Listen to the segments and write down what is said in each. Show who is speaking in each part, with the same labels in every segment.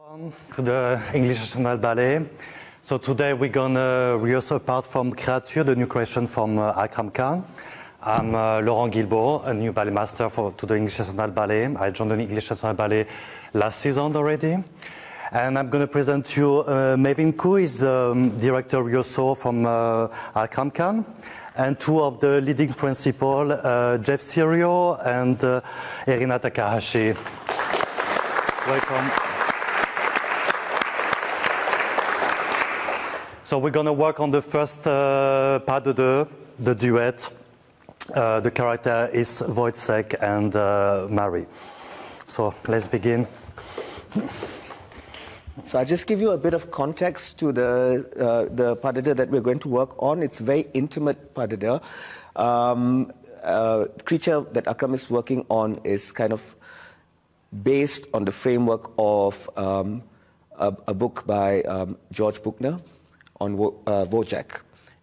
Speaker 1: To the English National Ballet. So today we're gonna rehearse a part from Créature, the new creation from Akram Khan. I'm Laurent Guilbault, a new ballet master to the English National Ballet. I joined the English National Ballet last season already. And I'm going to present to you Mavin Khoo, is the director rehearsal from Akram Khan, and two of the leading principals, Jeff Cirio and Erina Takahashi. Welcome. So we're going to work on the first pas de deux, the duet. The character is Woyzeck and Mary. So let's begin.
Speaker 2: So I'll just give you a bit of context to the pas de deux that we're going to work on. It's a very intimate pas de deux. The creature that Akram is working on is kind of based on the framework of a book by Georg Büchner on Woyzeck.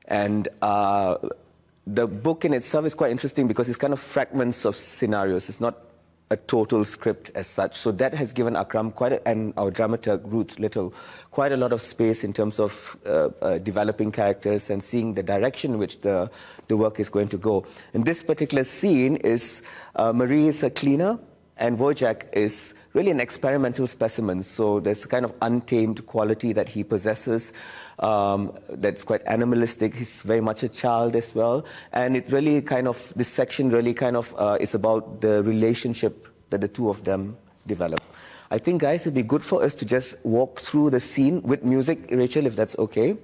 Speaker 2: And the book in itself is quite interesting because it's kind of fragments of scenarios. It's not a total script as such. So that has given Akram and our dramaturg Ruth Little quite a lot of space in terms of developing characters and seeing the direction in which the work is going to go. In this particular scene is Marie is a cleaner and Woyzeck is really an experimental specimen. So there's a kind of untamed quality that he possesses that's quite animalistic. He's very much a child as well. And it really kind of, this section really kind of is about the relationship that the two of them develop. I think, guys, it'd be good for us to just walk through the scene with music, Rachel, if that's okay,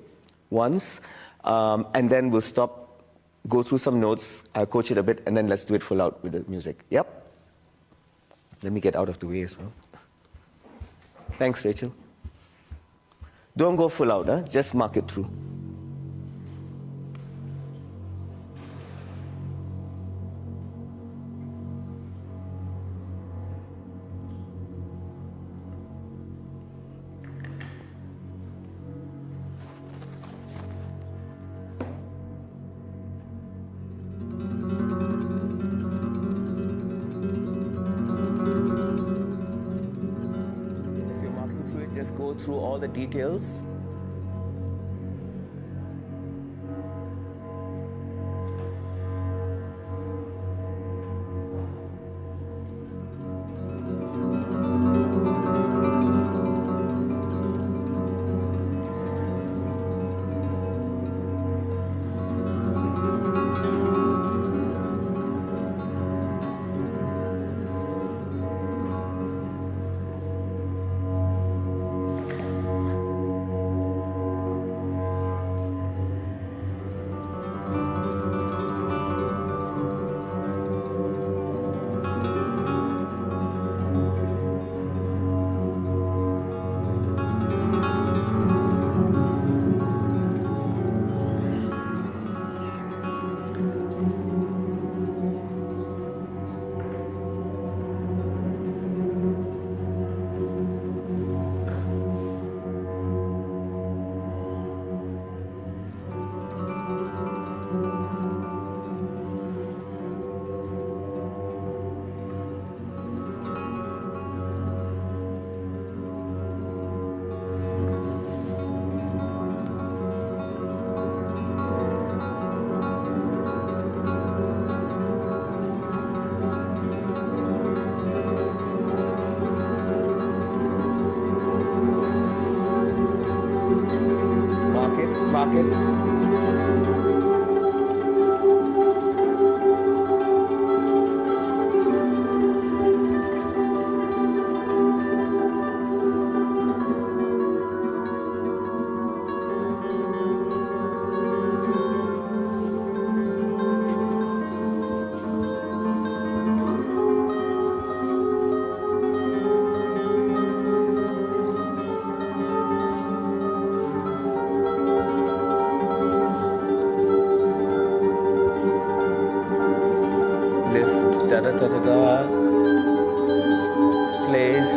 Speaker 2: once. And then we'll stop, go through some notes, I'll coach it a bit, and then let's do it full out with the music. Yep. Let me get out of the way as well. Thanks, Rachel. Don't go full out, huh? Just mark it through. Just go through all the details. Place.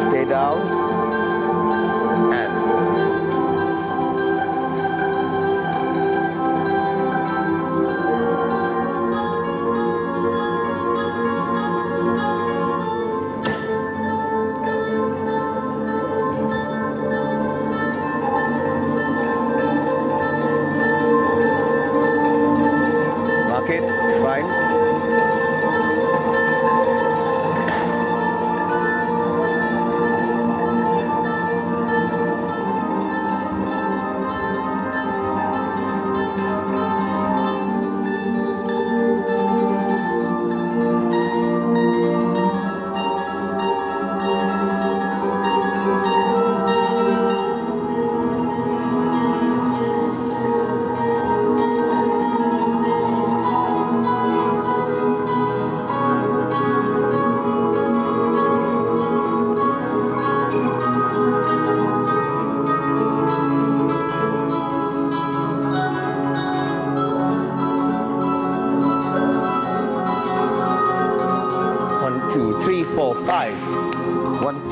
Speaker 2: Stay down. And.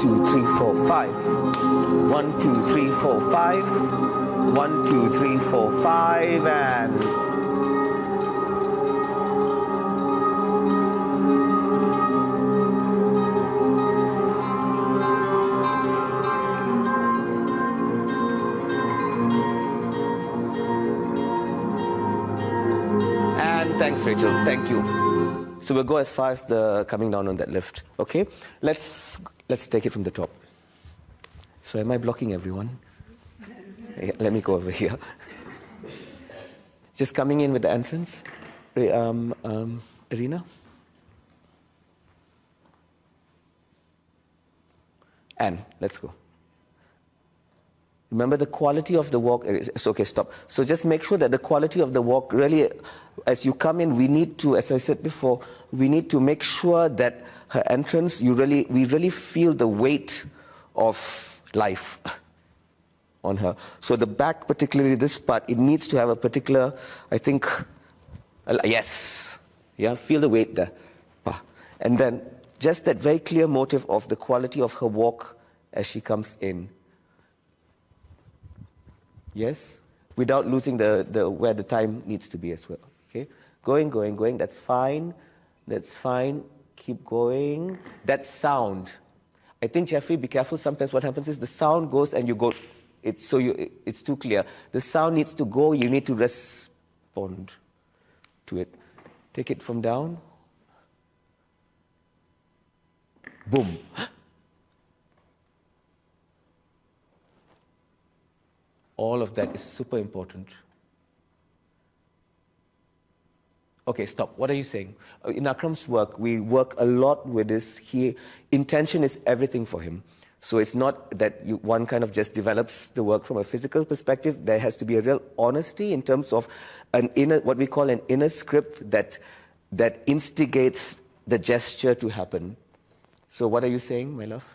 Speaker 2: 2, 3, 4, 5. 1, 2, 3, 4, 5. 1, 2, 3, 4, 5, and thanks, Rachel. Thank you. So we'll go as far as the coming down on that lift. Okay? Let's take it from the top. So am I blocking everyone? Let me go over here. Just coming in with the entrance. Erina? Anne, let's go. Remember the quality of the walk. It's okay, stop. So just make sure that the quality of the walk really, as you come in, we need to, as I said before, we need to make sure that her entrance, we really feel the weight of life on her. So the back, particularly this part, it needs to have a particular, I think, yes, yeah, feel the weight there. And then just that very clear motive of the quality of her walk as she comes in. Yes, without losing the where the time needs to be as well. Okay, going. That's fine. That's fine. Keep going. That sound. I think, Jeffrey, be careful. Sometimes what happens is the sound goes and you go. It's too clear. The sound needs to go. You need to respond to it. Take it from down. Boom. All of that is super important. Okay, stop. What are you saying? In Akram's work, we work a lot with this. Intention is everything for him. So it's not that one kind of just develops the work from a physical perspective. There has to be a real honesty in terms of what we call an inner script that instigates the gesture to happen. So what are you saying, my love?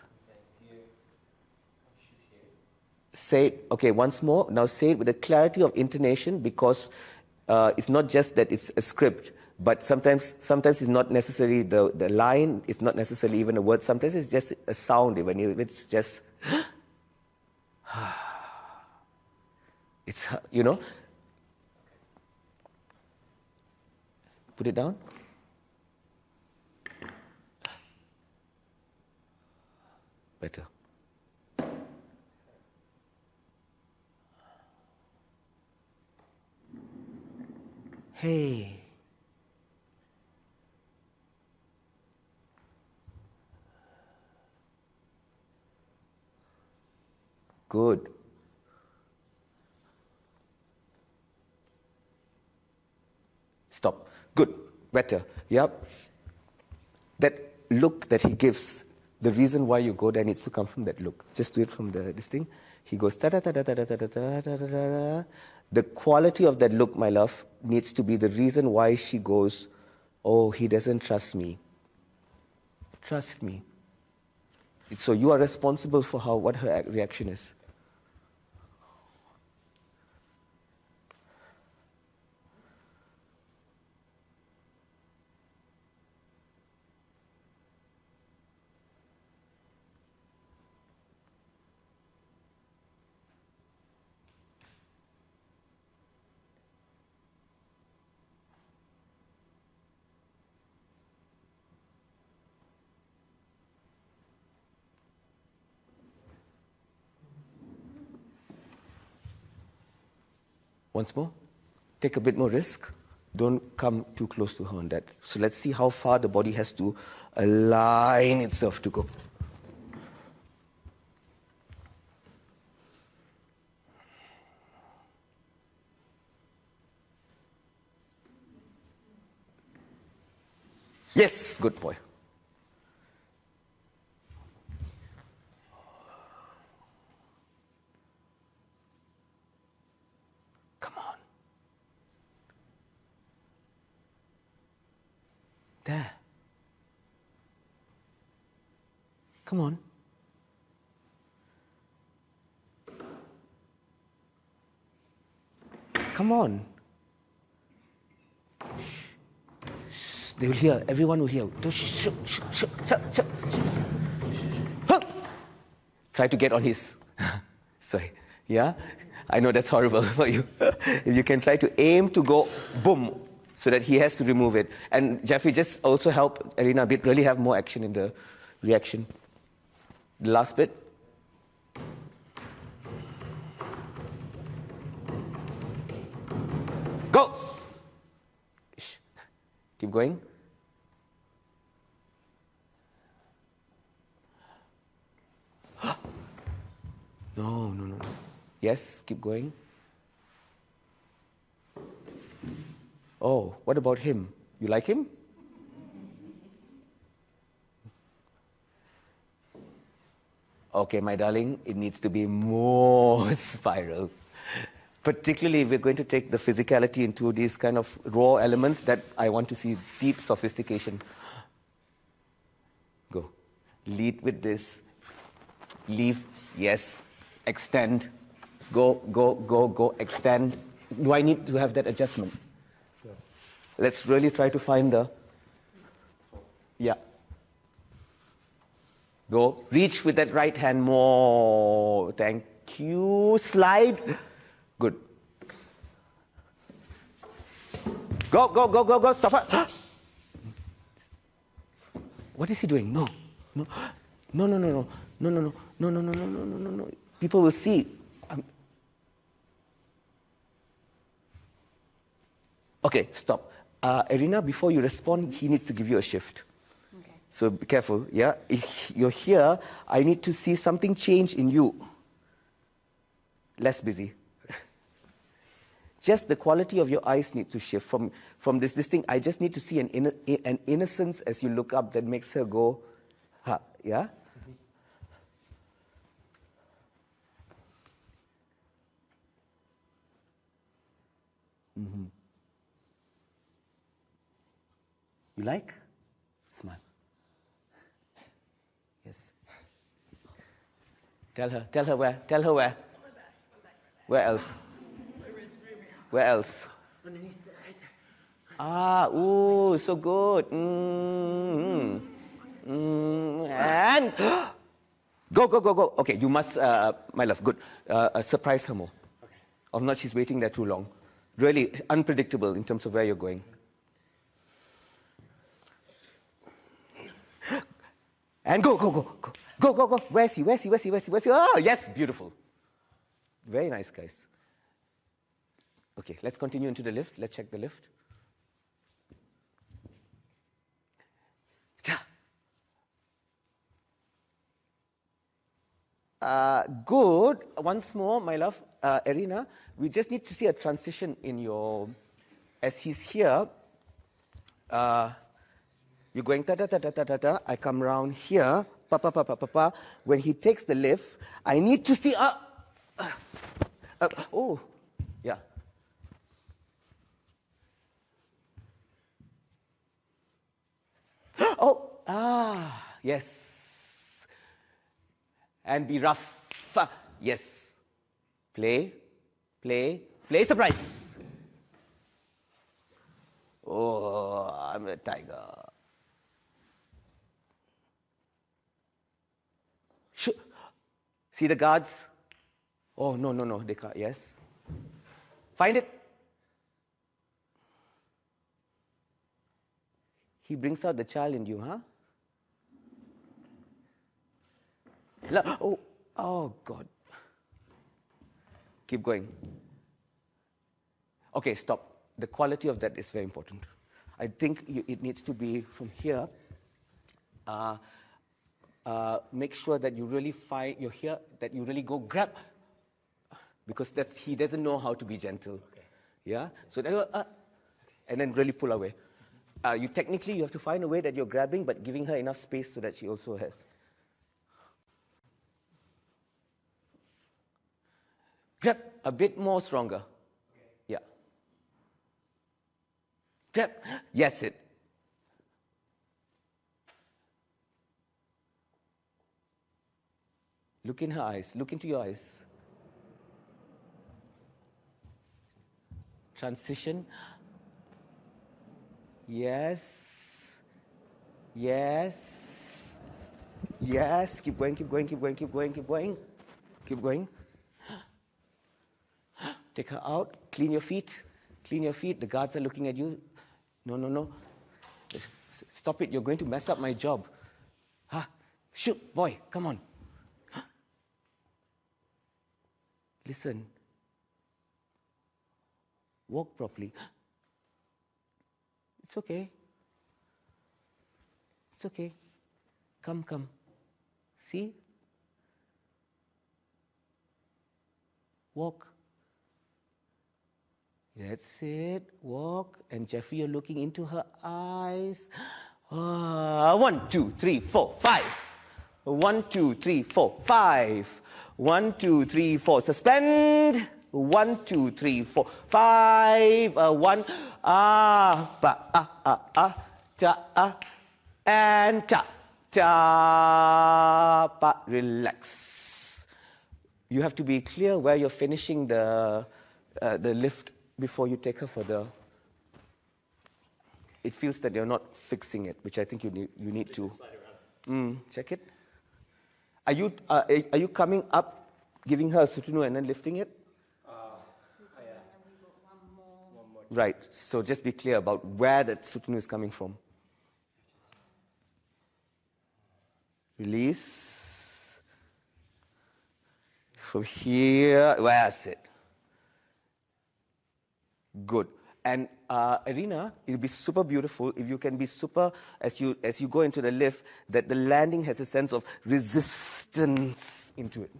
Speaker 2: Say it, okay, once more. Now say it with a clarity of intonation, because it's not just that it's a script, but sometimes it's not necessarily the line, it's not necessarily even a word, sometimes it's just a sound, even if it's just, it's, put it down. Better. Hey. Good. Stop. Good. Better. Yep. That look that he gives, the reason why you go there needs to come from that look. Just do it from this thing. He goes ta da da da da da da da da da da. The quality of that look, my love, needs to be the reason why she goes, oh, he doesn't trust me. Trust me. So you are responsible for what her reaction is. Once more, take a bit more risk. Don't come too close to her on that. So let's see how far the body has to align itself to go. Yes, good boy. There. Come on. Come on. Shh. Shh. They will hear. Everyone will hear. Shh. Shh. Shh. Shh. Shh. Shh. Shh. try to get on his, sorry, yeah? I know that's horrible for you. If you can try to aim to go boom, so that he has to remove it. And Jeffrey, just also help Erina a bit, really have more action in the reaction. The last bit. Go! Keep going. No. Yes, keep going. Oh, what about him? You like him? Okay, my darling, it needs to be more spiral. Particularly if we're going to take the physicality into these kind of raw elements that I want to see deep sophistication. Go. Lead with this. Leave. Yes. Extend. Go. Extend. Do I need to have that adjustment? Yeah. Let's really try to find the... Yeah. Go. Reach with that right hand more. Thank you. Slide. Good. Go. Stop her. What is he doing? No. People will see. Okay, stop. Erina, before you respond, he needs to give you a shift. Okay. So be careful, yeah? If you're here, I need to see something change in you. Less busy. Just the quality of your eyes need to shift from this thing. I just need to see an innocence as you look up that makes her go, ha, yeah? Mm-hmm. You like? Smile. Yes. Tell her where. Where else? Where else? Underneath the right there. Ooh, so good. And go. Okay, you must, my love, good. Surprise her more. Okay. If not, she's waiting there too long. Really unpredictable in terms of where you're going. And go. Where's he? Oh, yes, beautiful. Very nice, guys. Okay, let's continue into the lift. Let's check the lift. Good. Once more, my love, Erina, we just need to see a transition in your... As he's here, you're going ta-ta-ta-ta-ta-ta. I come round here, pa-pa-pa-pa-pa-pa. When he takes the lift, I need to see... oh, yeah. Oh, yes. And be rough. Yes. Play, surprise. Oh, I'm a tiger. See the guards? Oh, no, they can't. Yes. Find it. He brings out the child in you, huh? Oh, God. Keep going. Okay, stop. The quality of that is very important. I think it needs to be from here. Make sure that you really you're here, that you really go grab. Because he doesn't know how to be gentle. Okay. Yeah? So then, and then really pull away. You have to find a way that you're grabbing, but giving her enough space so that she also has. Grab a bit more stronger. Okay. Yeah. Grab. Yes, it. Look in her eyes. Look into your eyes. Transition. Yes. Yes, keep going, keep going, keep going, keep going, keep going. Keep going. Take her out. Clean your feet. Clean your feet. The guards are looking at you. No, no, no. Stop it. You're going to mess up my job. Shoot, boy, come on. Listen. Walk properly. It's okay. It's okay. Come, come. See? Walk. That's it. Walk. And Jeffrey, you're looking into her eyes. 1, 2, 3, 4, 5. 1, 2, 3, 4, 5. 1, 2, 3, 4. Suspend. 1, 2, 3, 4, 5. 1. And relax. You have to be clear where you're finishing the lift before you take her for the. It feels that you're not fixing it, which I think you need to. Check it. Are you coming up, giving her a sutunu and then lifting it? Right. So just be clear about where that sutunu is coming from. Release. From here, where's it? Good. And Erina, it'll be super beautiful if you can be super, as you go into the lift, that the landing has a sense of resistance into it.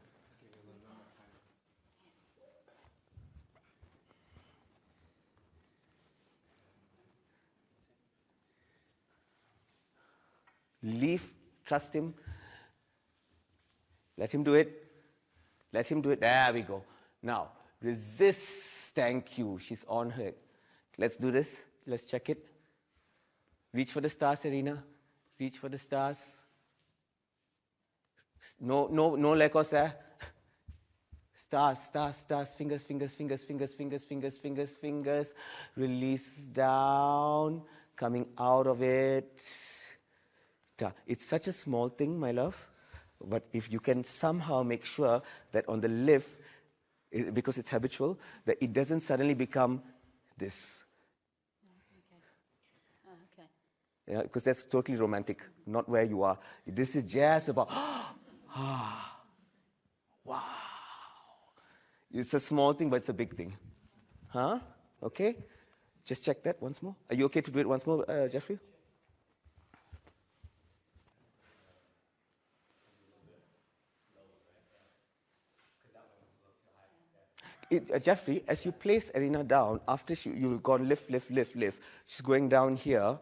Speaker 2: Leave, trust him. Let him do it. Let him do it. There we go. Now, resist. Thank you. She's on her. Let's do this. Let's check it. Reach for the stars, Erina. Reach for the stars. No lekos there. Stars, stars, stars. Fingers, fingers, fingers, fingers, fingers, fingers, fingers, fingers. Release down. Coming out of it. It's such a small thing, my love. But if you can somehow make sure that on the lift, because it's habitual, that it doesn't suddenly become this.
Speaker 3: Okay.
Speaker 2: Yeah, because that's totally romantic, not where you are. This is just about, wow. It's a small thing, but it's a big thing. Okay? Just check that once more. Are you okay to do it once more, Jeffrey? Jeffrey, as you place Erina down, after you've gone lift, lift, lift, lift, she's going down here.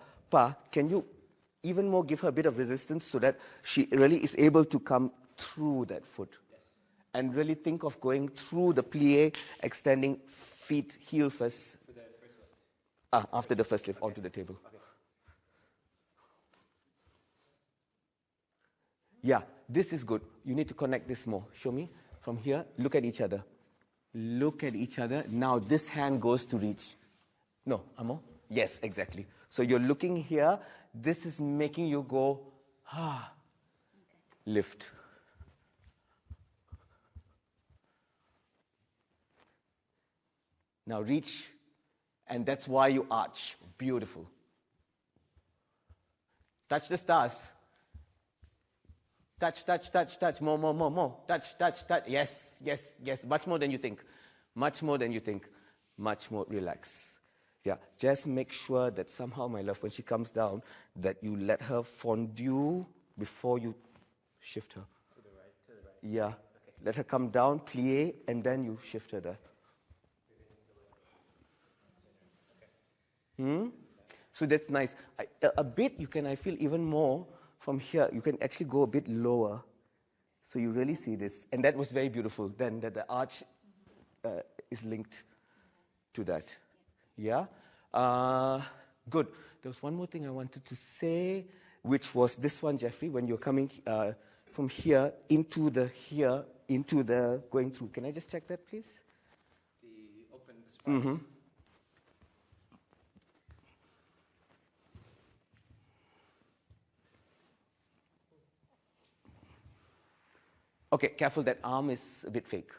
Speaker 2: Can you even more give her a bit of resistance so that she really is able to come through that foot? Yes. And really think of going through the plie, extending feet, heel first. For the first lift. After the first lift, onto the table. Okay. Yeah, this is good. You need to connect this more. Show me. From here, look at each other. Look at each other. Now this hand goes to reach. No, Amo? Yes, exactly. So you're looking here. This is making you go, okay. Lift. Now reach. And that's why you arch. Beautiful. Touch the stars. Touch, touch, touch, touch, more, more, more, more. Touch, touch, touch. Yes, yes, yes. Much more than you think. Much more than you think. Much more relax. Yeah, just make sure that somehow, my love, when she comes down, that you let her fondue before you shift her. To the right. Yeah. Okay. Let her come down, plie, and then you shift her there. So that's nice. A bit, I feel even more. From here, you can actually go a bit lower. So you really see this. And that was very beautiful, then, that the arch is linked to that. Yeah? Good. There was one more thing I wanted to say, which was this one, Jeffrey, when you're coming from here into the going through. Can I just check that, please?
Speaker 4: The open, the spine.
Speaker 2: Mm-hmm. Okay, careful, that arm is a bit fake.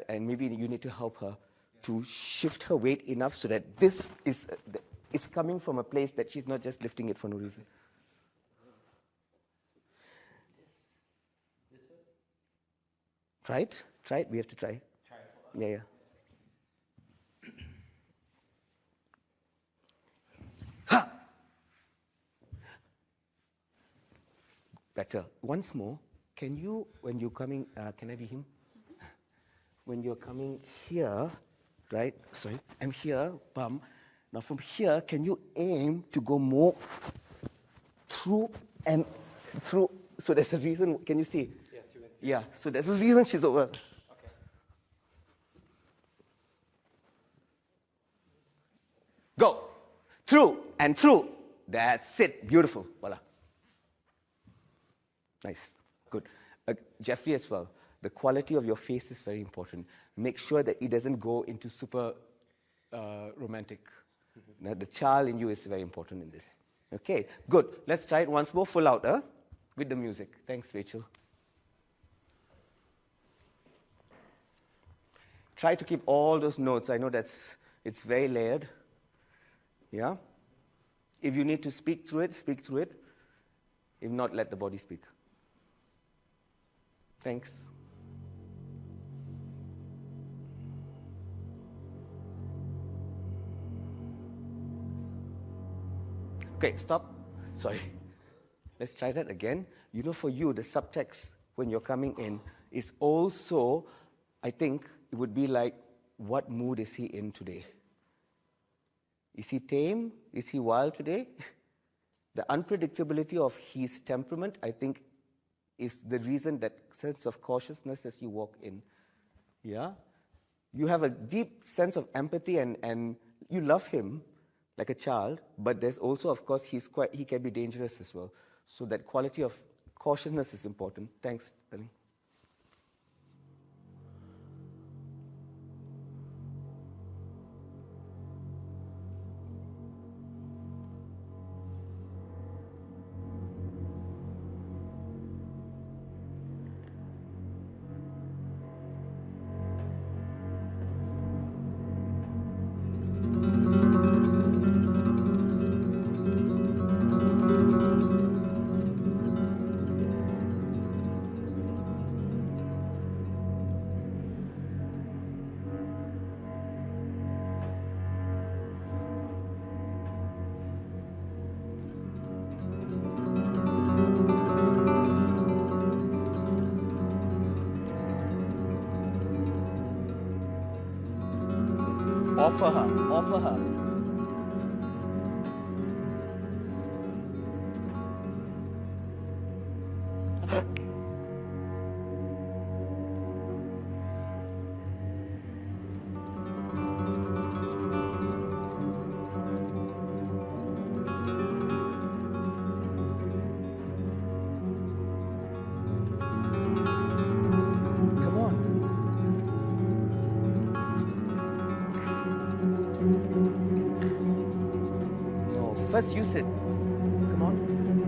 Speaker 2: And maybe you need to help her to shift her weight enough so that this is coming from a place that she's not just lifting it for no reason. Try it? Try it? We have to try. Yeah, yeah. Ha! Better. Once more, can you, when you're coming, can I be him? When you're coming here, right? Sorry, I'm here, bum. Now from here, can you aim to go more through and through? So there's a reason, can you see?
Speaker 4: Yeah, through and
Speaker 2: Yeah, so there's a reason she's over.
Speaker 4: Okay.
Speaker 2: Go. Through and through. That's it. Beautiful. Voila. Nice. Good. Jeffrey as well. The quality of your face is very important. Make sure that it doesn't go into super romantic. Now, the child in you is very important in this. Okay, good. Let's try it once more, full out, with the music. Thanks, Rachel. Try to keep all those notes. I know it's very layered. Yeah? If you need to speak through it, speak through it. If not, let the body speak. Thanks. Okay, stop. Sorry. Let's try that again. You know, for you, the subtext when you're coming in is also, I think, it would be like, what mood is he in today? Is he tame? Is he wild today? The unpredictability of his temperament, I think, is the reason that sense of cautiousness as you walk in. Yeah? You have a deep sense of empathy and you love him like a child, but there's also, of course, he can be dangerous as well. So that quality of cautiousness is important. Thanks, Erina. Offer her, offer her. First, you sit. Come on.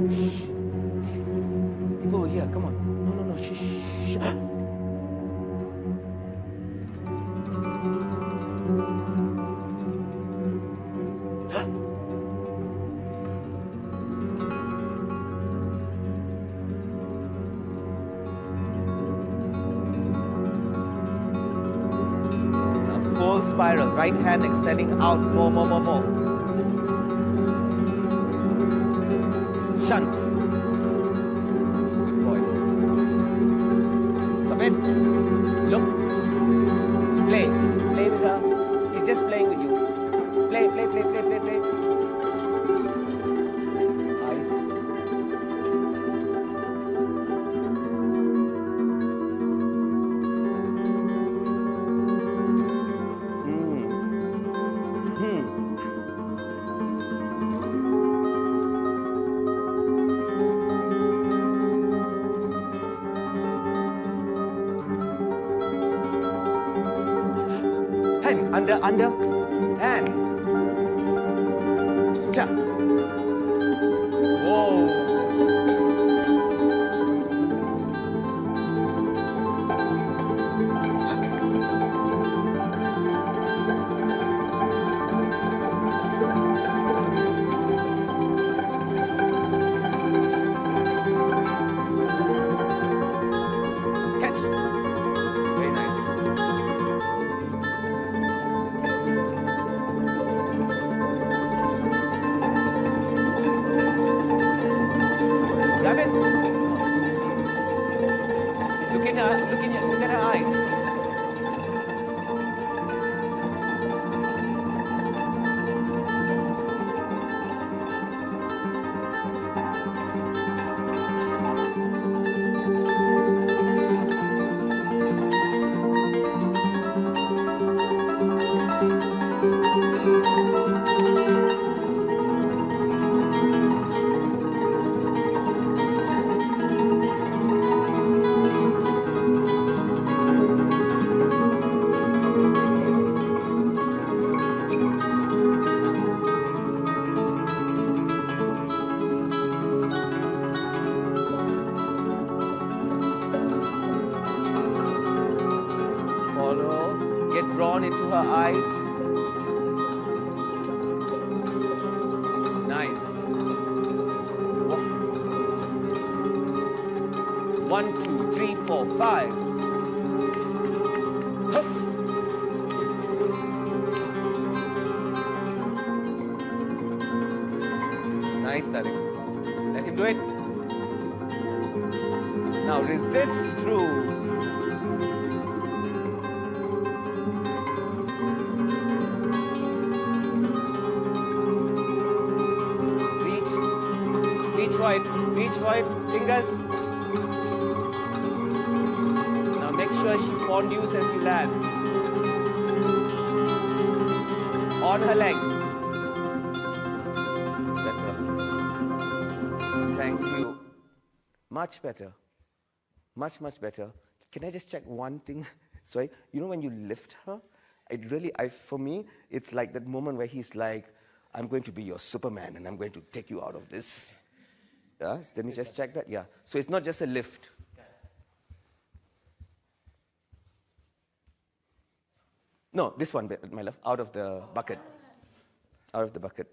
Speaker 2: Shh. Shh. People over here. Come on. No, no, no. Shh. Shh. Now, full spiral. Right hand extending out. More, more, more, more. Shunt. Good boy. Stop it. Look. Play. Play with her. He's just playing with you. Play, play, play, play, play, play. Eyes. Under, and clap. Whoa. drawn into her eyes. Nice. 1, 2, 3, 4, 5. Hup. Nice, darling. Let him do it. Now resist through. Reach for it, fingers. Now make sure she fondues as you land. On her leg. Better. Thank you. Much better. Much better. Can I just check one thing? Sorry. You know when you lift her, it really, for me, it's like that moment where he's like, I'm going to be your Superman and I'm going to take you out of this. Yeah, let me just check that. Yeah. So it's not just a lift. No, this one, my left, out of the bucket. Out of the bucket.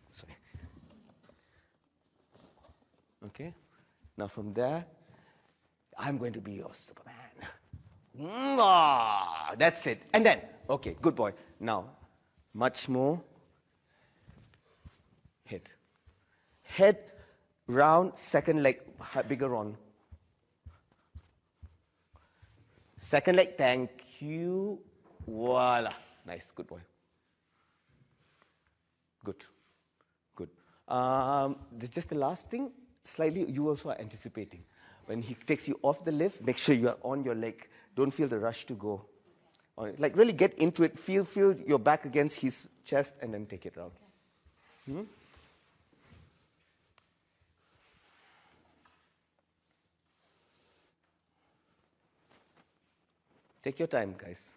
Speaker 2: Sorry. Okay. Now from there, I'm going to be your Superman. That's it. And then, okay, good boy. Now, much more. Head. Head. Round, second leg, bigger on. Second leg, thank you. Voila. Nice, good boy. Good. Just the last thing, slightly, you also are anticipating. When he takes you off the lift, make sure you are on your leg. Don't feel the rush to go. Like really get into it, feel your back against his chest and then take it round. Okay. Take your time, guys.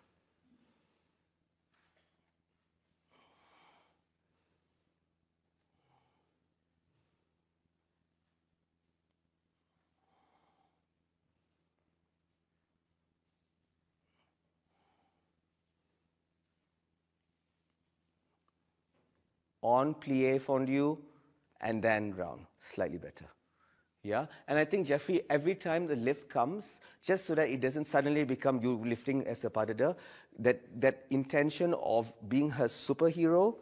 Speaker 2: On, plie, fondue, and then round. Slightly better. Yeah, and I think, Jeffrey, every time the lift comes, just so that it doesn't suddenly become you lifting as a pas de deux, that intention of being her superhero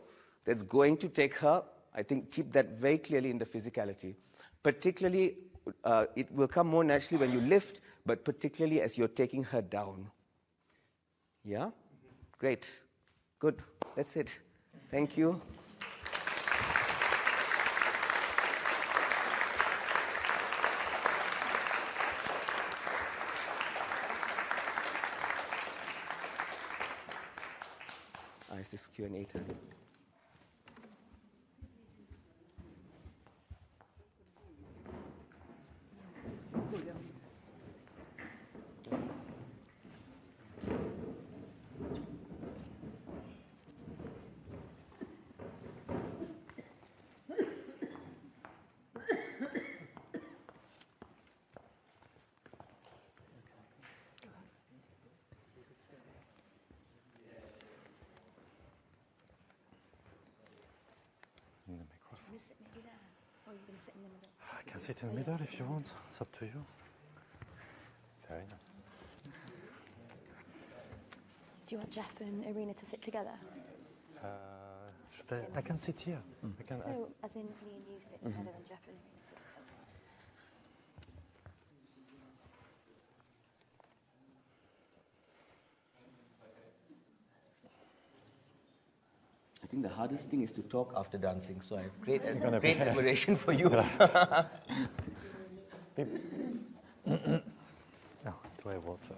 Speaker 2: that's going to take her, I think keep that very clearly in the physicality. Particularly, it will come more naturally when you lift, but particularly as you're taking her down. Yeah? Great. Good. That's it. Thank you. Is this Q&A time?
Speaker 1: I can sit in the middle if you want. It's up to you. Erina.
Speaker 3: Do you want Jeff and Erina to sit together?
Speaker 1: I can sit here.
Speaker 3: No, as in me and you sit together and Jeff and Erina sit together.
Speaker 2: I think the hardest thing is to talk after dancing, so I have great admiration for you.
Speaker 1: Do I have water?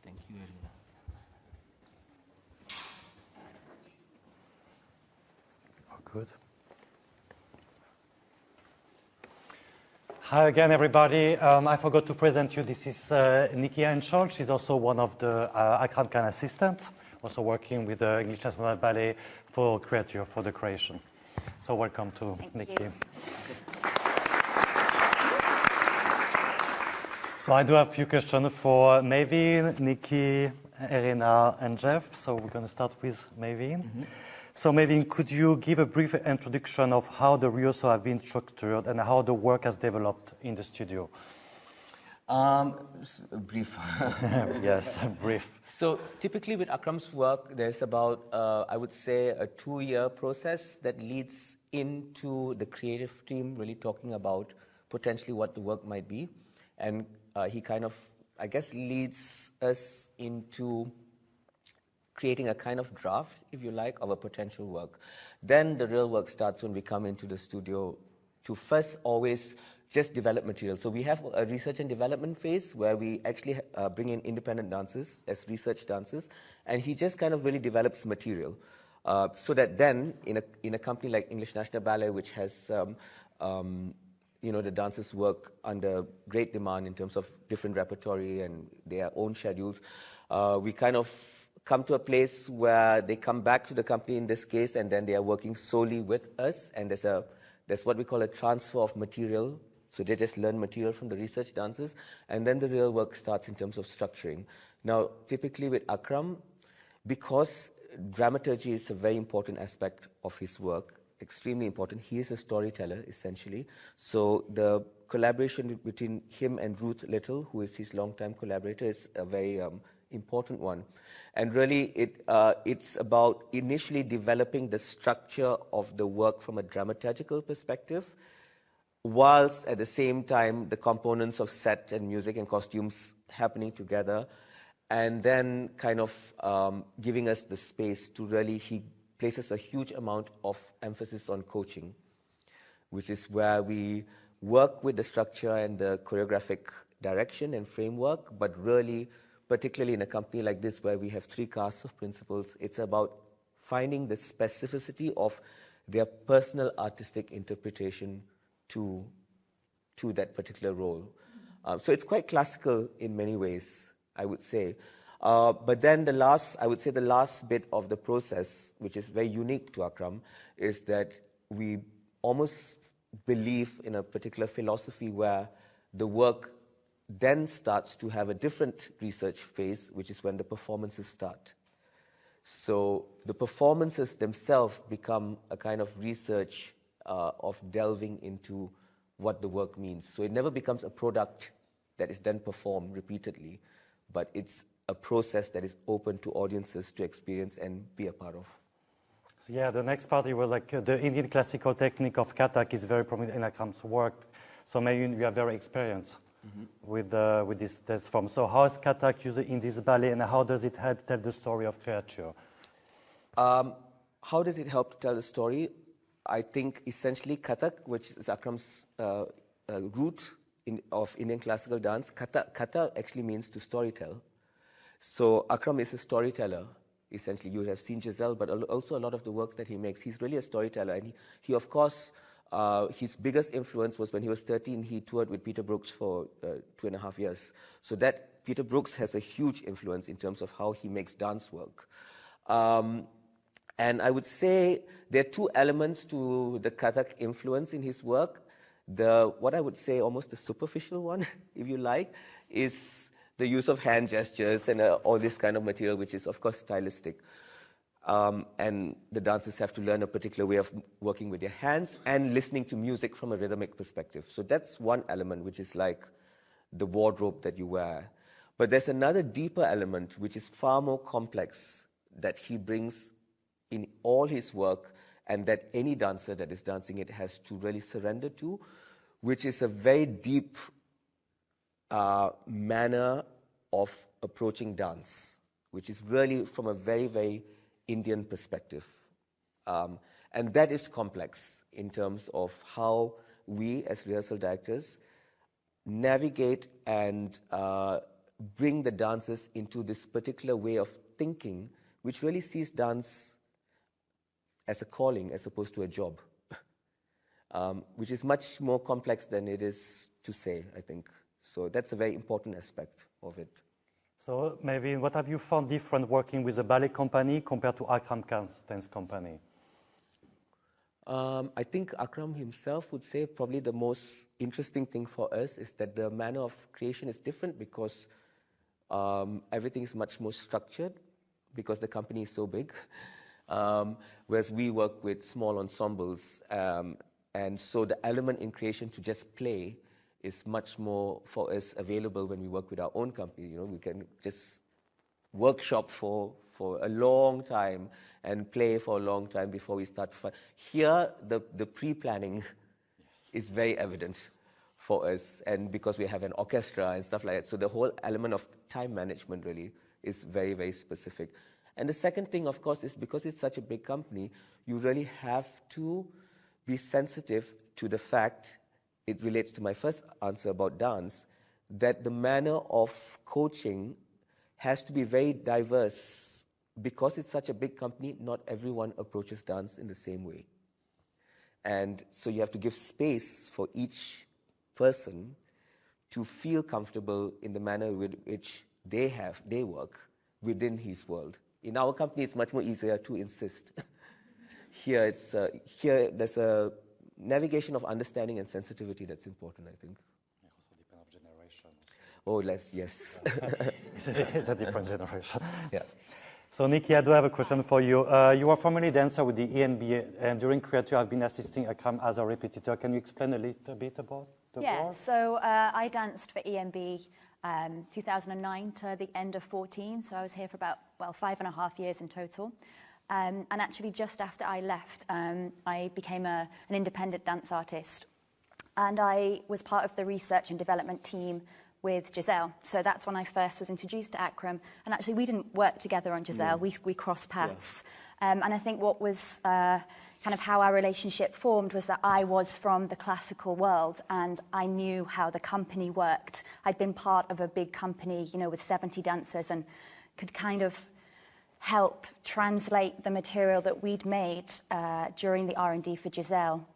Speaker 2: Thank you, Erina.
Speaker 1: Oh, good. Hi again, everybody. I forgot to present you. This is Nikki Henschel. She's also one of the Akram Khan assistants also working with the English National Ballet for creature, for the creation. So welcome to Nikki. So I do have a few questions for Mavin, Nikki, Erina, and Jeff. So we're going to start with Mavin. So Mavin, could you give a brief introduction of how the rehearsals have been structured and how the work has developed in the studio?
Speaker 2: Brief.
Speaker 1: Yes, brief.
Speaker 2: So typically with Akram's work, there's about, I would say, a 2-year process that leads into the creative team really talking about potentially what the work might be. And he kind of, I guess, leads us into creating a kind of draft, if you like, of a potential work. Then the real work starts when we come into the studio to first always just develop material. So we have a research and development phase where we actually bring in independent dancers as research dancers, and he just kind of really develops material. So that then, in a company like English National Ballet, which has the dancers work under great demand in terms of different repertory and their own schedules, we kind of come to a place where they come back to the company in this case, and then they are working solely with us, and there's what we call a transfer of material. So they just learn material from the research dancers, and then the real work starts in terms of structuring. Now, typically with Akram, because dramaturgy is a very important aspect of his work, extremely important. He is a storyteller, essentially. So the collaboration between him and Ruth Little, who is his longtime collaborator, is a very important one. And really, it's about initially developing the structure of the work from a dramaturgical perspective, whilst at the same time the components of set and music and costumes happening together, and then kind of giving us the space to really, he places a huge amount of emphasis on coaching, which is where we work with the structure and the choreographic direction and framework, but really, particularly in a company like this where we have 3 casts of principals, it's about finding the specificity of their personal artistic interpretation to that particular role. So it's quite classical in many ways, I would say. But then the last bit of the process, which is very unique to Akram, is that we almost believe in a particular philosophy where the work then starts to have a different research phase, which is when the performances start. So the performances themselves become a kind of research of delving into what the work means. So it never becomes a product that is then performed repeatedly, but it's a process that is open to audiences to experience and be a part of.
Speaker 1: So yeah, the next part was like the Indian classical technique of Kathak is very prominent in Akram's work. So maybe you are very experienced with this dance form. So how is Kathak used in this ballet, and how does it help tell the story of creature?
Speaker 2: How does it help to tell the story? I think essentially Kathak, which is Akram's root of Indian classical dance, Katha actually means to storytell. So Akram is a storyteller, essentially. You have seen Giselle, but also a lot of the works that he makes. He's really a storyteller. And he of course, his biggest influence was when he was 13, he toured with Peter Brooks for 2.5 years. So that Peter Brooks has a huge influence in terms of how he makes dance work. And I would say there are 2 elements to the Kathak influence in his work. What I would say almost the superficial one, if you like, is the use of hand gestures and all this kind of material, which is of course stylistic. And the dancers have to learn a particular way of working with their hands and listening to music from a rhythmic perspective. So that's one element, which is like the wardrobe that you wear. But there's another deeper element, which is far more complex, that he brings in all his work, and that any dancer that is dancing it has to really surrender to, which is a very deep manner of approaching dance, which is really from a very, very Indian perspective. And that is complex in terms of how we as rehearsal directors navigate and bring the dancers into this particular way of thinking, which really sees dance as a calling as opposed to a job, which is much more complex than it is to say, I think. So that's a very important aspect of it.
Speaker 1: So Mavin, what have you found different working with a ballet company compared to Akram Khan's dance company?
Speaker 2: I think Akram himself would say probably the most interesting thing for us is that the manner of creation is different because everything is much more structured because the company is so big. Whereas we work with small ensembles, and so the element in creation to just play is much more for us available when we work with our own company. You know, we can just workshop for a long time and play for a long time before we start. Here, the pre-planning is very evident for us, and because we have an orchestra and stuff like that. So the whole element of time management really is very, very specific. And the second thing, of course, is because it's such a big company, you really have to be sensitive to the fact, it relates to my first answer about dance, that the manner of coaching has to be very diverse. Because it's such a big company, not everyone approaches dance in the same way. And so you have to give space for each person to feel comfortable in the manner with which they work within his world. In our company, it's much more easier to insist. Here there's a navigation of understanding and sensitivity that's important, I think.
Speaker 1: It also depends on generation.
Speaker 2: Oh, less, yes.
Speaker 1: It's a different generation.
Speaker 2: Yeah.
Speaker 1: So Nikki, I do have a question for you. You are formerly dancer with the ENBA, and during Creature, I've been assisting Akram as a repetiteur. Can you explain a little bit about the work?
Speaker 3: So I danced for ENB 2009 to the end of 14, so I was here for about, 5.5 years in total. And actually just after I left, I became an independent dance artist. And I was part of the research and development team with Giselle. So that's when I first was introduced to Akram. And actually we didn't work together on Giselle, we crossed paths. Yeah. And I think what was kind of how our relationship formed was that I was from the classical world and I knew how the company worked. I'd been part of a big company, with 70 dancers, and could kind of help translate the material that we'd made during the R&D for Giselle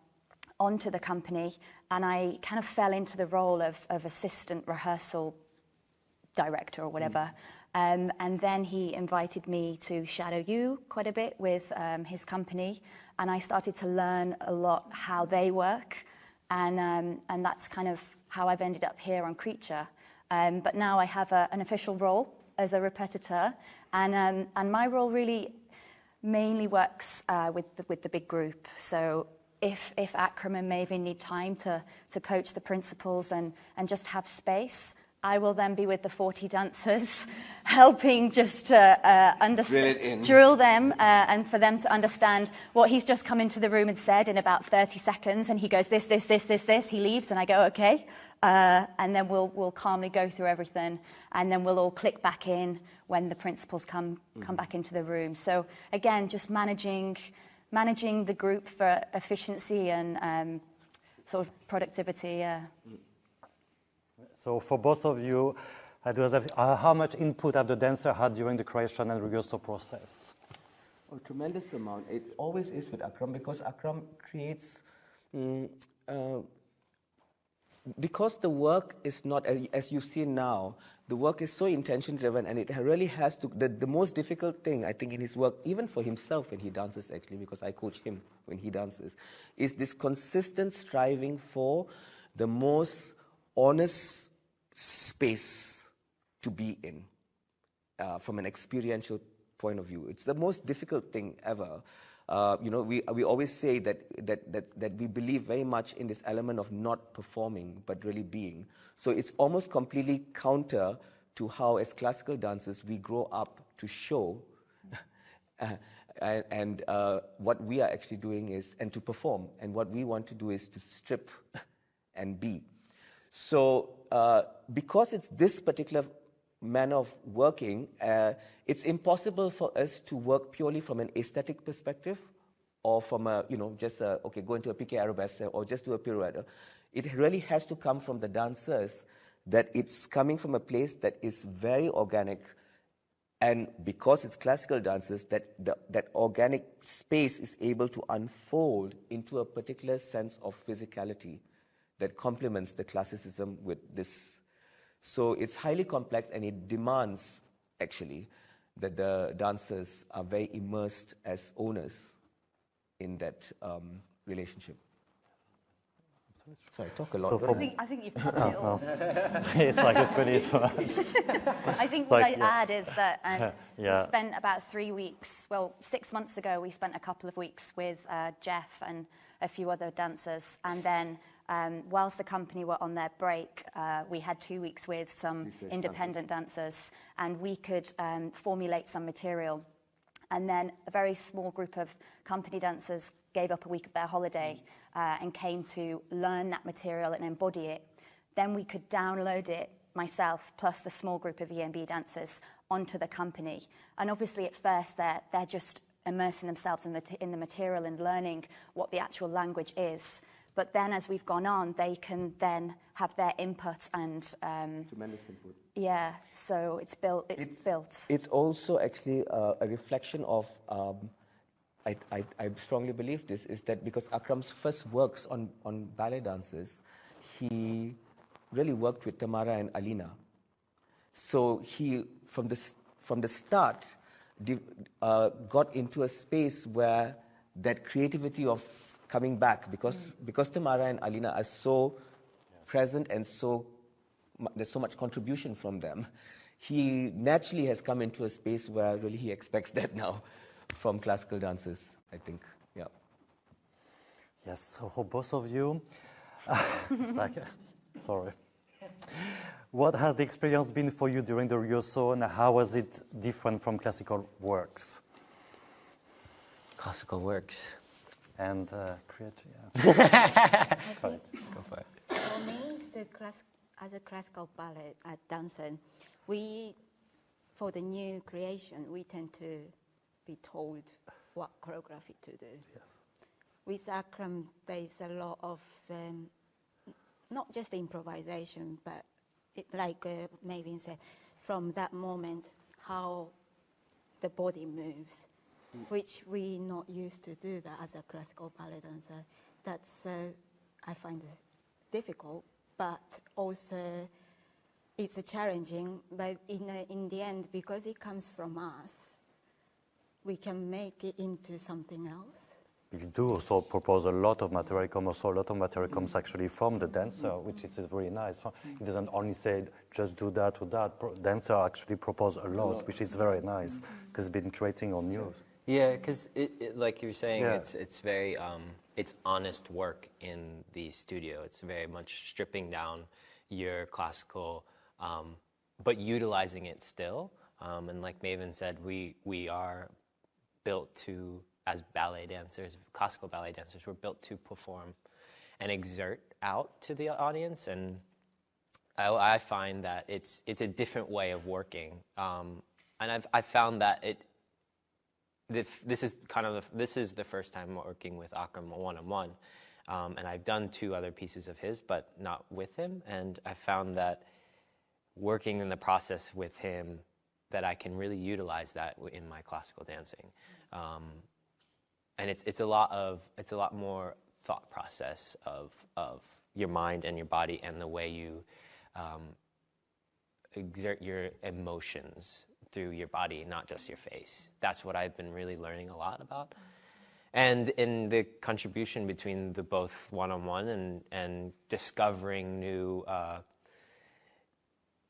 Speaker 3: onto the company, and I kind of fell into the role of assistant rehearsal director or whatever. And then he invited me to shadow you quite a bit with his company, and I started to learn a lot how they work, and that's kind of how I've ended up here on Creature. But now I have an official role as a repetiteur, and my role really mainly works with the big group. So if Akram and Mavin need time to coach the principals and just have space, I will then be with the 40 dancers, helping just to drill them and for them to understand what he's just come into the room and said in about 30 seconds. And he goes, this, he leaves, and I go, okay. And then we'll calmly go through everything, and then we'll all click back in when the principals come back into the room. So again, just managing the group for efficiency and sort of productivity.
Speaker 1: So for both of you, how much input have the dancer had during the creation and rehearsal process?
Speaker 2: A tremendous amount. It always is with Akram, because Akram creates, because the work is not, as you've seen now, the work is so intention driven, and it really has to, the most difficult thing I think in his work, even for himself when he dances actually, because I coach him when he dances, is this consistent striving for the most honest space to be in from an experiential point of view. It's the most difficult thing ever. We always say that we believe very much in this element of not performing but really being. So it's almost completely counter to how, as classical dancers, we grow up to show and what we are actually doing is, and to perform, and what we want to do is to strip and be. So because it's this particular manner of working, it's impossible for us to work purely from an aesthetic perspective, or from a, go into a piqué arabesque or just do a pirouette. It really has to come from the dancers, that it's coming from a place that is very organic, and because it's classical dancers, that organic space is able to unfold into a particular sense of physicality that complements the classicism with this So it's highly complex, and it demands, actually, that the dancers are very immersed as owners in that relationship. Sorry, I talk a lot.
Speaker 1: So
Speaker 2: don't
Speaker 3: I think you've covered it all.
Speaker 1: It's like a pretty.
Speaker 3: I think what I'd add is that
Speaker 1: Yeah.
Speaker 3: we spent about 3 weeks, well, 6 months ago, we spent a couple of weeks with Jeff and a few other dancers. And then whilst the company were on their break, we had 2 weeks with some independent dancers, and we could formulate some material. And then a very small group of company dancers gave up a week of their holiday and came to learn that material and embody it. Then we could download it, myself, plus the small group of ENB dancers, onto the company. And obviously at first they're just immersing themselves in the material and learning what the actual language is. But then as we've gone on, they can then have their input and...
Speaker 2: Tremendous input.
Speaker 3: Yeah, so it's built.
Speaker 2: It's also actually a reflection of, I strongly believe this, is that because Akram's first works on ballet dancers, he really worked with Tamara and Alina. So he, from the start, got into a space where that creativity of coming back, because Tamara and Alina are so present and there's so much contribution from them, he naturally has come into a space where really he expects that now from classical dancers, I think. Yeah.
Speaker 1: Yes, so for both of you, sorry. What has the experience been for you during the rehearsal, and how was it different from classical works?
Speaker 5: Classical works.
Speaker 1: And creative. Yeah.
Speaker 5: Go for it.
Speaker 6: For me, as a classical ballet dancer, for the new creation, we tend to be told what choreography to do.
Speaker 1: Yes.
Speaker 6: With Akram, there's a lot of not just improvisation, but like Mavin said, from that moment, how the body moves, which we're not used to do that as a classical ballet dancer. That's, I find difficult, but also it's challenging. But in the end, because it comes from us, we can make it into something else.
Speaker 1: You do also propose a lot of material, comes actually from the dancer, which is really nice. It doesn't only say just do that or that. Dancer actually propose a lot, which is very nice, because it's been creating on news.
Speaker 5: Yeah, because like you were saying,
Speaker 1: Yeah.
Speaker 5: it's very it's honest work in the studio. It's very much stripping down your classical, but utilizing it still. And like Mavin said, we are built to, as ballet dancers, classical ballet dancers, we're built to perform and exert out to the audience. And I find that it's a different way of working. And I've found that this is the first time working with Akram one-on-one, and I've done 2 other pieces of his, but not with him. And I found that working in the process with him, that I can really utilize that in my classical dancing, and it's a lot more thought process of your mind and your body and the way you exert your emotions through your body, not just your face. That's what I've been really learning a lot about. And in the contribution between the both one-on-one and discovering new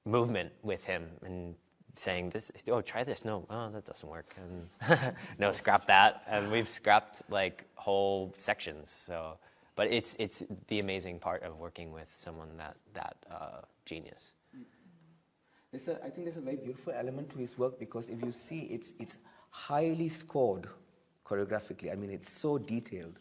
Speaker 5: movement with him and saying this, try this, no, that doesn't work, and no, scrap that, and we've scrapped like whole sections. So, but it's the amazing part of working with someone that genius.
Speaker 2: I think there's a very beautiful element to his work, because if you see, it's highly scored choreographically. I mean, it's so detailed.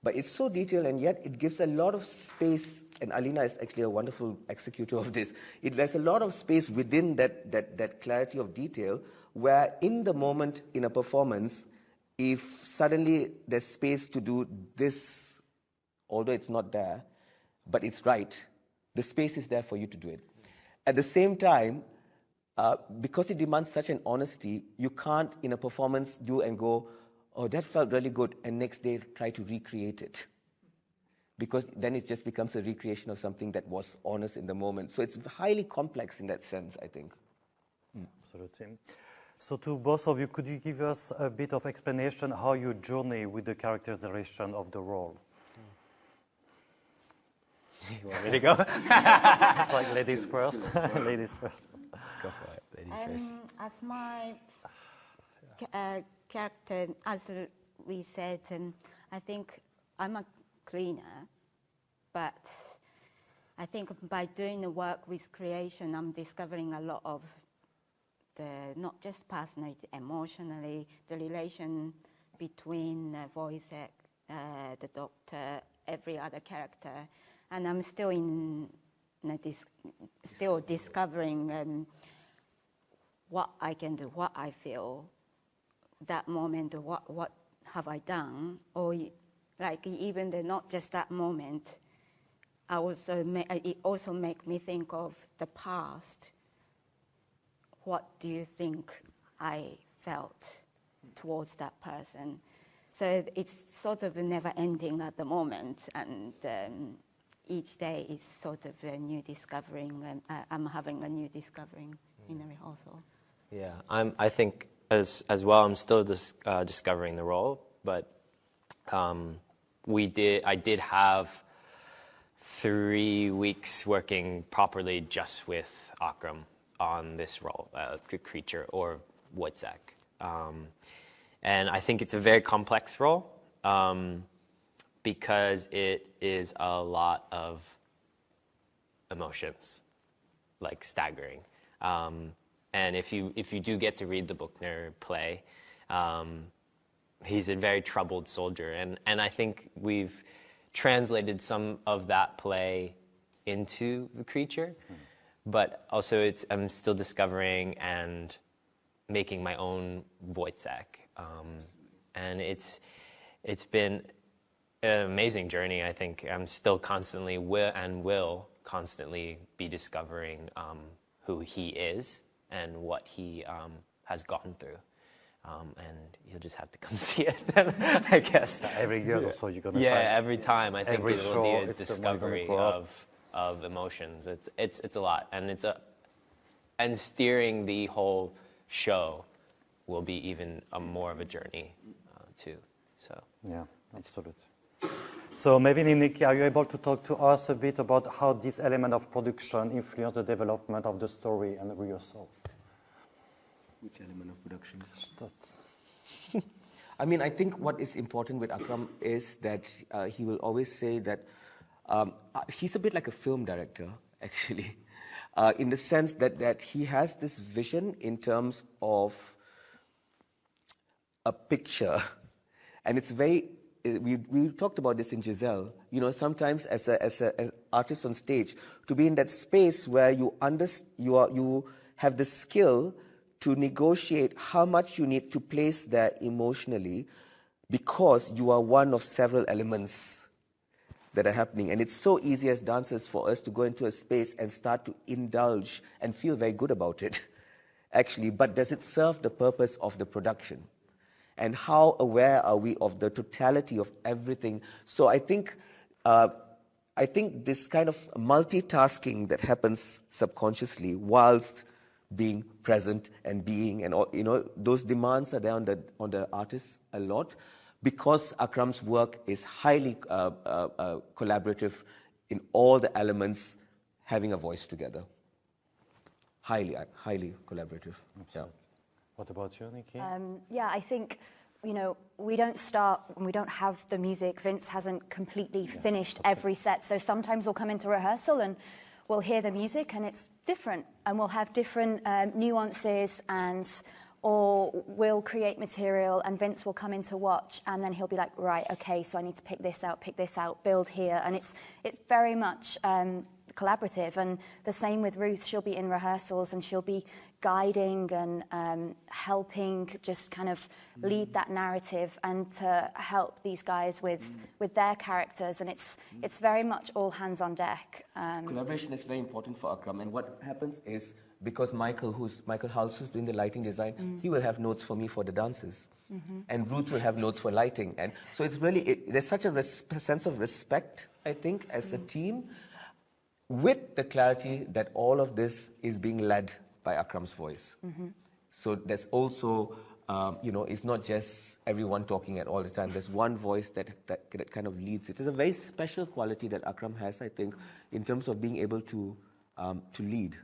Speaker 2: But it's so detailed, and yet it gives a lot of space, and Alina is actually a wonderful executor of this. There's a lot of space within that clarity of detail, where in the moment in a performance, if suddenly there's space to do this, although it's not there, but it's right, the space is there for you to do it. At the same time, because it demands such an honesty, you can't, in a performance, do and go, oh, that felt really good, and next day try to recreate it. because then it just becomes a recreation of something that was honest in the moment. So it's highly complex in that sense, I think.
Speaker 1: Absolutely. So to both of you, could you give us a bit of explanation how you journey with the characterization of the role?
Speaker 5: You want me to go?
Speaker 1: Like ladies first. Ladies first.
Speaker 5: Go for it. Ladies first.
Speaker 6: As my character, as we said, I think I'm a cleaner, but I think by doing the work with creation, I'm discovering a lot of not just personality, emotionally, the relation between Woyzeck, the doctor, every other character, and I'm still still discovering what I can do, what I feel, that moment, what have I done, or like even not just that moment. It also make me think of the past. What do you think I felt towards that person? So it's sort of never ending at the moment, and each day is sort of a new discovering. I'm having a new discovering in the rehearsal.
Speaker 5: Yeah, I think as well. I'm still discovering the role, but I did have 3 weeks working properly just with Akram on this role, the creature, or Woyzeck. And I think it's a very complex role because it is a lot of emotions, like staggering. And if you do get to read the Büchner play, he's a very troubled soldier. And I think we've translated some of that play into the creature. But also I'm still discovering and making my own Woyzeck. And it's been an amazing journey, I think. I'm still constantly will constantly be discovering who he is and what he has gone through. And you'll just have to come see it then, I guess.
Speaker 1: Every year or so you're going to
Speaker 5: find.
Speaker 1: Yeah,
Speaker 5: every time. I think it will be a discovery
Speaker 1: of
Speaker 5: emotions. It's a lot, and steering the whole show will be even more of a journey too. So
Speaker 1: yeah, absolutely. So Mavin and Nikki, are you able to talk to us a bit about how this element of production influenced the development of the story and the rehearsals?
Speaker 2: Which element of production? I mean, I think what is important with Akram is that he will always say that he's a bit like a film director, actually, in the sense that he has this vision in terms of a picture. And it's very, we talked about this in Giselle, you know, sometimes as an artist on stage, to be in that space where you have the skill to negotiate how much you need to place there emotionally, because you are one of several elements that are happening. And it's so easy as dancers for us to go into a space and start to indulge and feel very good about it, actually. But does it serve the purpose of the production? And how aware are we of the totality of everything? So I think this kind of multitasking that happens subconsciously whilst being present and being, and you know, those demands are there on the artist a lot, because Akram's work is highly collaborative in all the elements, having a voice together. Highly collaborative.
Speaker 1: Yeah. What about you, Nikki?
Speaker 3: Yeah, I think, you know, we don't start when we don't have the music. Vince hasn't completely finished every set. So sometimes we'll come into rehearsal and we'll hear the music and it's different. And we'll have different nuances, or we'll create material and Vince will come in to watch and then he'll be like, right, okay, so I need to pick this out, build here. And it's very much collaborative. And the same with Ruth. She'll be in rehearsals and she'll be guiding and helping just kind of lead that narrative and to help these guys with their characters. And it's very much all hands on deck.
Speaker 2: Collaboration is very important for Akram. And what happens is, because Michael Hals, who's doing the lighting design, he will have notes for me for the dances. And Ruth will have notes for lighting. And so it's really, there's such a sense of respect I think, as a team, with the clarity that all of this is being led by Akram's voice. So there's also, it's not just everyone talking at all the time. There's one voice that kind of leads. It is a very special quality that Akram has, I think, in terms of being able to lead.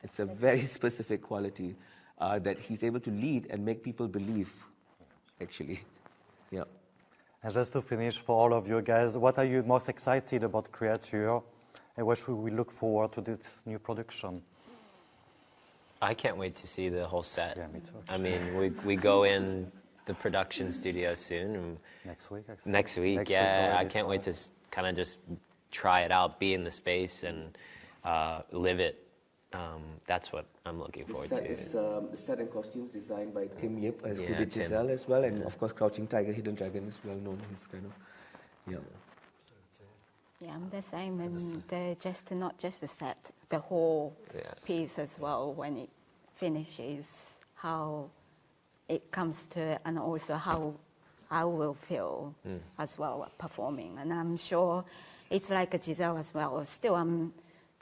Speaker 2: It's a very specific quality that he's able to lead and make people believe, actually. Yeah.
Speaker 1: And just to finish, for all of you guys, what are you most excited about Creature, and what should we look forward to this new production?
Speaker 5: I can't wait to see the whole set.
Speaker 1: Yeah, me too.
Speaker 5: I mean, we go in the production studio soon. And
Speaker 1: Next week, actually.
Speaker 5: Next week, yeah. I can't wait to kind of just try it out, be in the space, and live it. That's what I'm looking forward to.
Speaker 2: The set and costumes designed by Tim Yip, who
Speaker 5: Yeah,
Speaker 2: did
Speaker 5: Tim.
Speaker 2: Giselle as well, and of course Crouching Tiger, Hidden Dragon is well known. He's kind of,
Speaker 6: Yeah, I'm the same, and not just the set, the whole piece as well. When it finishes, how it comes to, and also how I will feel as well performing. And I'm sure it's like a Giselle as well. Still,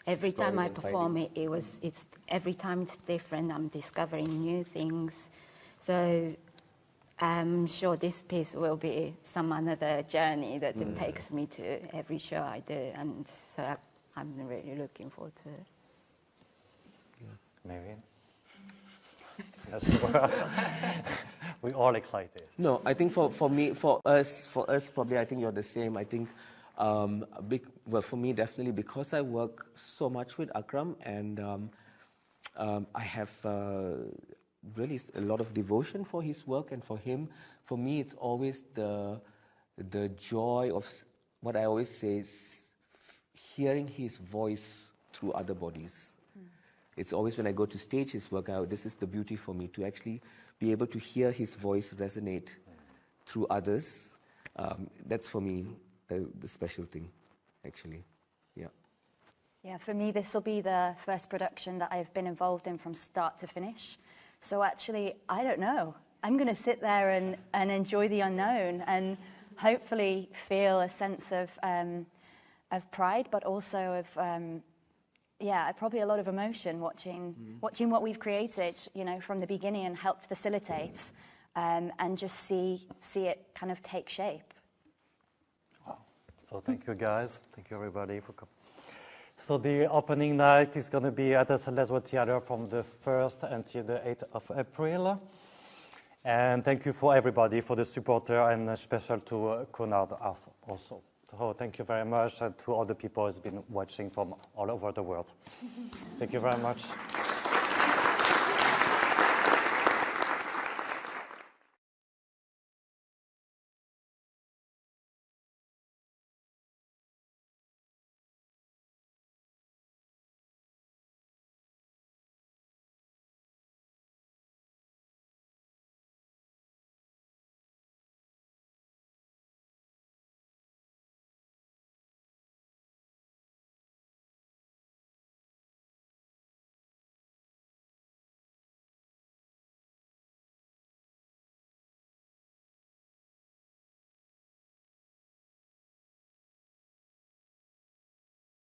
Speaker 6: every time I perform it, it's every time it's different. I'm discovering new things. So I'm sure this piece will be some another journey that it takes me to every show I do, and so I'm really looking forward to it.
Speaker 1: Mavin? We're all excited.
Speaker 2: No, I think for us, probably I think you're the same. I think, for me, definitely because I work so much with Akram, and I have really a lot of devotion for his work and for him. For me, it's always the joy of what I always say is hearing his voice through other bodies. It's always when I go to stage his work, this is the beauty for me, to actually be able to hear his voice resonate through others. That's for me the special thing, actually. Yeah.
Speaker 3: Yeah, for me, this will be the first production that I've been involved in from start to finish. So actually, I don't know. I'm going to sit there and enjoy the unknown and hopefully feel a sense of pride, but also of, probably a lot of emotion watching what we've created, from the beginning and helped facilitate, and just see it kind of take shape.
Speaker 1: Wow. So thank you, guys. Thank you, everybody, for coming. So the opening night is going to be at the Sadler Theatre from the 1st until the 8th of April. And thank you for everybody, for the supporter, and special to Conrad also. So thank you very much, and to all the people who's been watching from all over the world. Thank you very much.